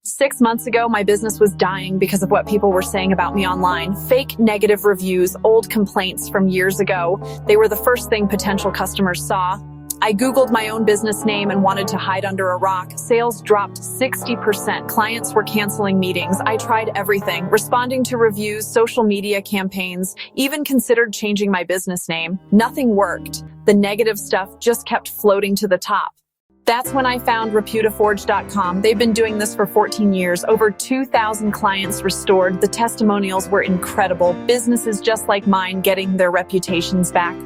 6 months ago, my business was dying because of what people were saying about me online. Fake negative reviews, old complaints from years ago. They were the first thing potential customers saw. I Googled my own business name and wanted to hide under a rock. Sales dropped 60%. Clients were canceling meetings. I tried everything, responding to reviews, social media campaigns, even considered changing my business name. Nothing worked. The negative stuff just kept floating to the top. That's when I found ReputaForge.com. They've been doing this for 14 years. Over 2,000 clients restored. The testimonials were incredible. Businesses just like mine getting their reputations back.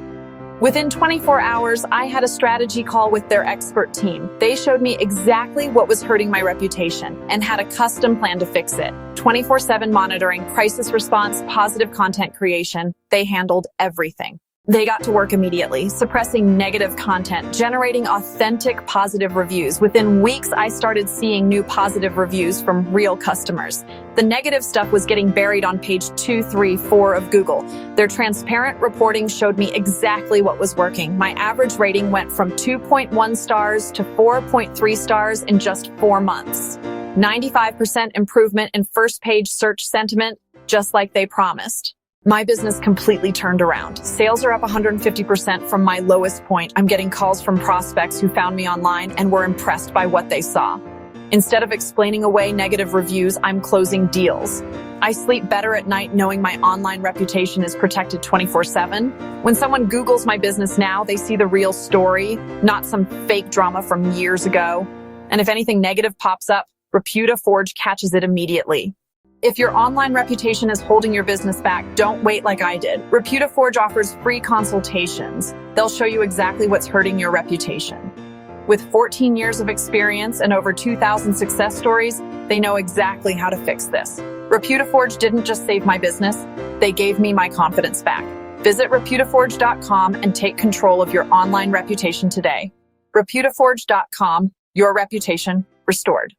Within 24 hours, I had a strategy call with their expert team. They showed me exactly what was hurting my reputation and had a custom plan to fix it. 24/7 monitoring, crisis response, positive content creation. They handled everything. They got to work immediately, suppressing negative content, generating authentic positive reviews. Within weeks, I started seeing new positive reviews from real customers. The negative stuff was getting buried on page 2, 3, 4 of Google. Their transparent reporting showed me exactly what was working. My average rating went from 2.1 stars to 4.3 stars in just 4 months. 95% improvement in first page search sentiment, just like they promised. My business completely turned around. Sales are up 150% from my lowest point. I'm getting calls from prospects who found me online and were impressed by what they saw. Instead of explaining away negative reviews, I'm closing deals. I sleep better at night knowing my online reputation is protected 24/7. When someone Googles my business now, they see the real story, not some fake drama from years ago. And if anything negative pops up, ReputaForge catches it immediately. If your online reputation is holding your business back, don't wait like I did. ReputaForge offers free consultations. They'll show you exactly what's hurting your reputation. With 14 years of experience and over 2,000 success stories, they know exactly how to fix this. ReputaForge didn't just save my business, they gave me my confidence back. Visit ReputaForge.com and take control of your online reputation today. ReputaForge.com, your reputation restored.